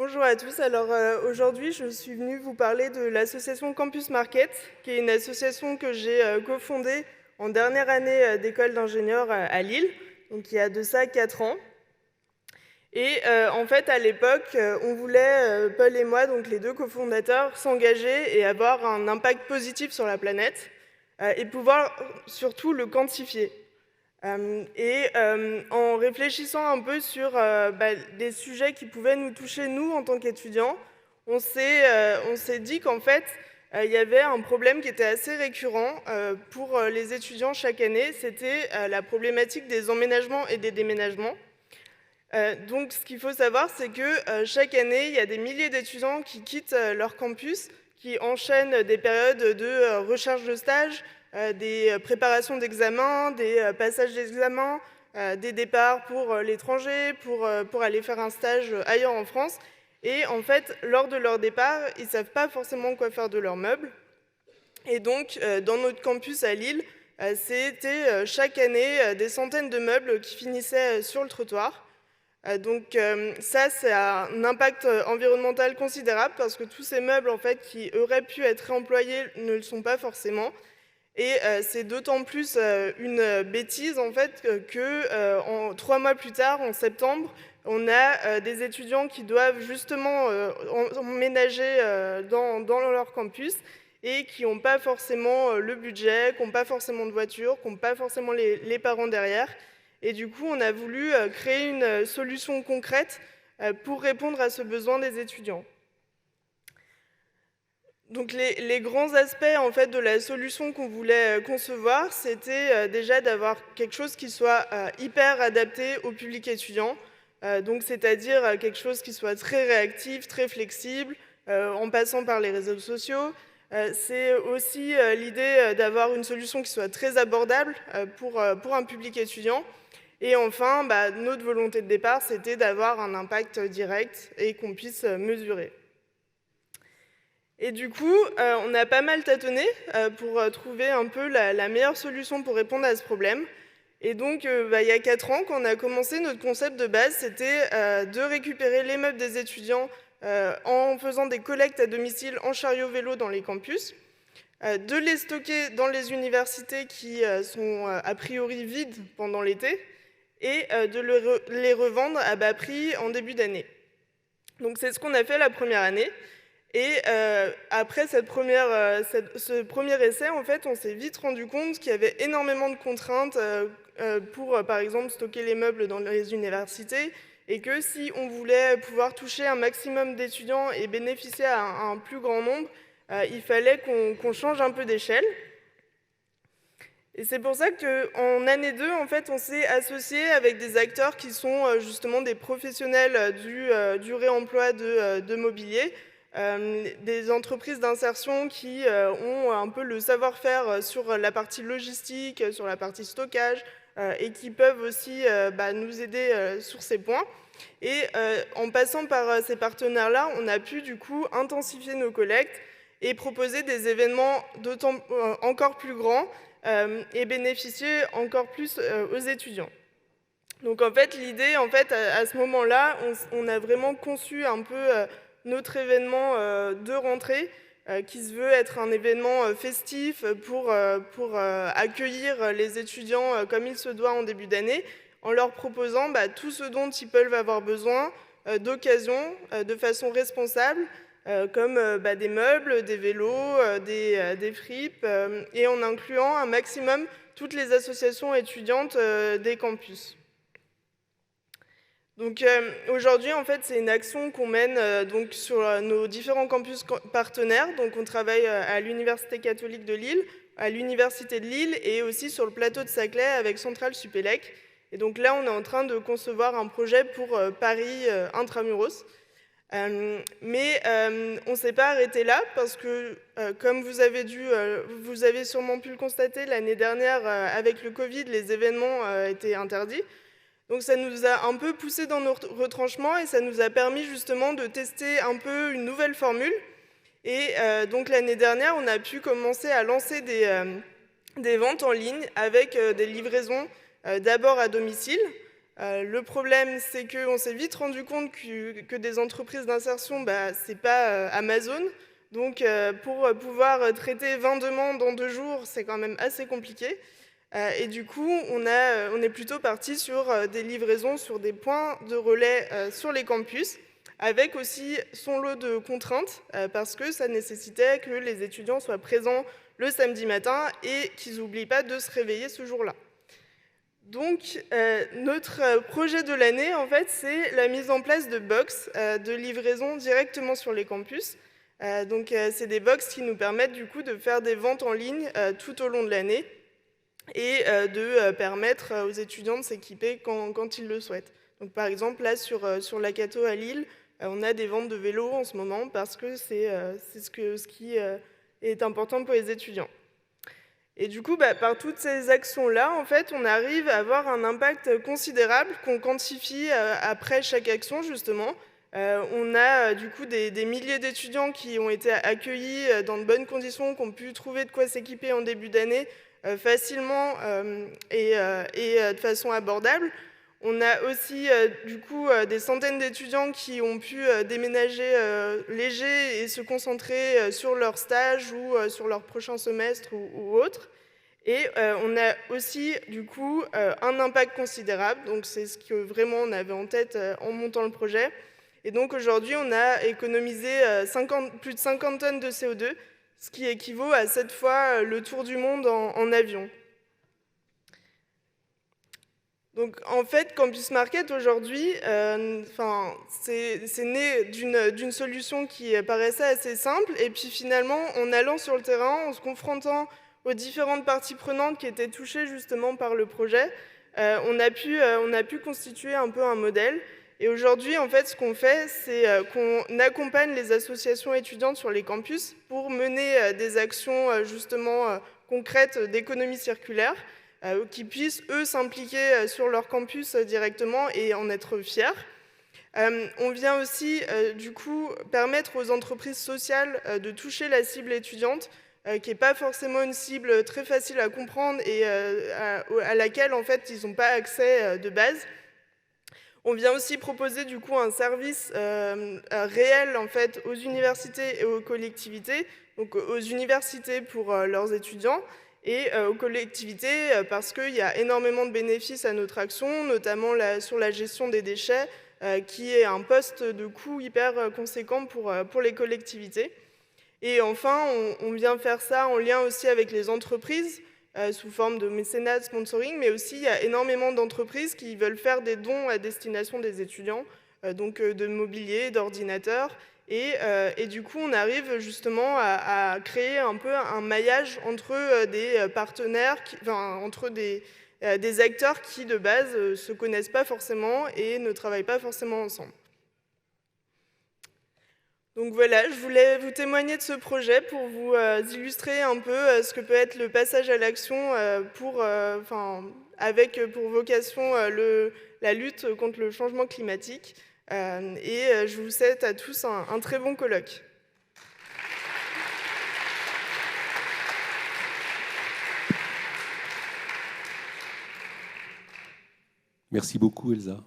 Bonjour à tous. Alors aujourd'hui, je suis venue vous parler de l'association Campus Market, qui est une association que j'ai cofondée en dernière année d'école d'ingénieur à Lille, donc il y a de ça 4 ans. Et en fait, à l'époque, on voulait, Paul et moi, donc les deux cofondateurs, s'engager et avoir un impact positif sur la planète et pouvoir surtout le quantifier. En réfléchissant un peu sur des sujets qui pouvaient nous toucher, nous, en tant qu'étudiants, on s'est dit qu'en fait, il y avait un problème qui était assez récurrent pour les étudiants chaque année, c'était la problématique des emménagements et des déménagements. Donc, ce qu'il faut savoir, c'est que chaque année, il y a des milliers d'étudiants qui quittent leur campus, qui enchaînent des périodes de recherche de stage, des préparations d'examens, des passages d'examens, des départs pour l'étranger, pour aller faire un stage ailleurs en France. Et en fait, lors de leur départ, ils ne savent pas forcément quoi faire de leurs meubles. Et donc, dans notre campus à Lille, c'était chaque année des centaines de meubles qui finissaient sur le trottoir. Ça, c'est un impact environnemental considérable parce que tous ces meubles en fait, qui auraient pu être réemployés ne le sont pas forcément. Et c'est d'autant plus une bêtise en fait que 3 mois plus tard, en septembre, on a des étudiants qui doivent justement emménager dans leur campus et qui n'ont pas forcément le budget, qui n'ont pas forcément de voiture, qui n'ont pas forcément les parents derrière. Et du coup, on a voulu créer une solution concrète pour répondre à ce besoin des étudiants. Donc les grands aspects en fait, de la solution qu'on voulait concevoir, c'était déjà d'avoir quelque chose qui soit hyper adapté au public étudiant, donc c'est-à-dire quelque chose qui soit très réactif, très flexible, en passant par les réseaux sociaux. C'est aussi l'idée d'avoir une solution qui soit très abordable pour un public étudiant. Et enfin, notre volonté de départ, c'était d'avoir un impact direct et qu'on puisse mesurer. Et du coup, on a pas mal tâtonné pour trouver un peu la meilleure solution pour répondre à ce problème. Et donc, il y a 4 ans, quand on a commencé, notre concept de base, c'était de récupérer les meubles des étudiants en faisant des collectes à domicile en chariot-vélo dans les campus, de les stocker dans les universités qui sont a priori vides pendant l'été, et de les revendre à bas prix en début d'année. Donc c'est ce qu'on a fait la première année. Et après ce premier essai, en fait, on s'est vite rendu compte qu'il y avait énormément de contraintes pour, par exemple, stocker les meubles dans les universités, et que si on voulait pouvoir toucher un maximum d'étudiants et bénéficier à un plus grand nombre, il fallait qu'on change un peu d'échelle. Et c'est pour ça qu'en année 2, en fait, on s'est associé avec des acteurs qui sont justement des professionnels du réemploi de mobilier, des entreprises d'insertion qui ont un peu le savoir-faire sur la partie logistique, sur la partie stockage, et qui peuvent aussi nous aider sur ces points. Et en passant par ces partenaires-là, on a pu du coup intensifier nos collectes et proposer des événements encore plus grands et bénéficier encore plus aux étudiants. Donc en fait, l'idée, à ce moment-là, on a vraiment conçu un peu notre événement de rentrée, qui se veut être un événement festif pour accueillir les étudiants comme il se doit en début d'année, en leur proposant tout ce dont ils peuvent avoir besoin d'occasion, de façon responsable, comme des meubles, des vélos, des fripes, et en incluant un maximum toutes les associations étudiantes des campus. Donc aujourd'hui, en fait, c'est une action qu'on mène donc sur nos différents campus partenaires. Donc on travaille à l'Université catholique de Lille, à l'Université de Lille et aussi sur le plateau de Saclay avec Centrale Supélec. Et donc là, on est en train de concevoir un projet pour Paris intramuros. Mais on ne s'est pas arrêté là parce que, comme vous avez sûrement pu le constater, l'année dernière, avec le Covid, les événements étaient interdits. Donc ça nous a un peu poussé dans nos retranchements et ça nous a permis justement de tester un peu une nouvelle formule. Et donc l'année dernière, on a pu commencer à lancer des ventes en ligne avec des livraisons d'abord à domicile, Le problème, c'est qu'on s'est vite rendu compte que des entreprises d'insertion, c'est pas Amazon. Donc, pour pouvoir traiter 20 demandes en 2 jours, c'est quand même assez compliqué. Et du coup, on est plutôt parti sur des livraisons sur des points de relais sur les campus, avec aussi son lot de contraintes, parce que ça nécessitait que les étudiants soient présents le samedi matin et qu'ils n'oublient pas de se réveiller ce jour-là. Donc, notre projet de l'année, en fait, c'est la mise en place de box de livraison directement sur les campus. C'est des box qui nous permettent du coup de faire des ventes en ligne tout au long de l'année et de permettre aux étudiants de s'équiper quand ils le souhaitent. Donc, par exemple, là, sur la Cato à Lille, on a des ventes de vélos en ce moment parce que c'est ce qui est important pour les étudiants. Et du coup, par toutes ces actions-là, en fait, on arrive à avoir un impact considérable qu'on quantifie après chaque action, justement. On a du coup des milliers d'étudiants qui ont été accueillis dans de bonnes conditions, qui ont pu trouver de quoi s'équiper en début d'année facilement et de façon abordable. On a aussi du coup des centaines d'étudiants qui ont pu déménager léger et se concentrer sur leur stage ou sur leur prochain semestre ou autre. Et on a aussi du coup un impact considérable, donc c'est ce que vraiment on avait en tête en montant le projet. Et donc aujourd'hui on a économisé plus de 50 tonnes de CO2, ce qui équivaut à 7 fois le tour du monde en avion. Donc en fait, Campus Market aujourd'hui, c'est né d'une solution qui paraissait assez simple. Et puis finalement, en allant sur le terrain, en se confrontant aux différentes parties prenantes qui étaient touchées justement par le projet, on a pu constituer un peu un modèle. Et aujourd'hui, en fait, ce qu'on fait, c'est qu'on accompagne les associations étudiantes sur les campus pour mener des actions justement concrètes d'économie circulaire, qui puissent, eux, s'impliquer sur leur campus directement et en être fiers. On vient aussi, du coup, permettre aux entreprises sociales de toucher la cible étudiante, qui n'est pas forcément une cible très facile à comprendre et à laquelle, en fait, ils n'ont pas accès de base. On vient aussi proposer, du coup, un service réel, en fait, aux universités et aux collectivités, donc aux universités pour leurs étudiants, et aux collectivités parce qu'il y a énormément de bénéfices à notre action, notamment sur la gestion des déchets, qui est un poste de coût hyper conséquent pour les collectivités. Et enfin, on vient faire ça en lien aussi avec les entreprises, sous forme de mécénat, de sponsoring, mais aussi il y a énormément d'entreprises qui veulent faire des dons à destination des étudiants, donc de mobilier, d'ordinateurs. Et du coup, on arrive justement à créer un peu un maillage entre des partenaires, entre des acteurs qui, de base, ne se connaissent pas forcément et ne travaillent pas forcément ensemble. Donc voilà, je voulais vous témoigner de ce projet pour vous illustrer un peu ce que peut être le passage à l'action avec pour vocation la lutte contre le changement climatique. Je vous souhaite à tous un très bon colloque. Merci beaucoup, Elsa.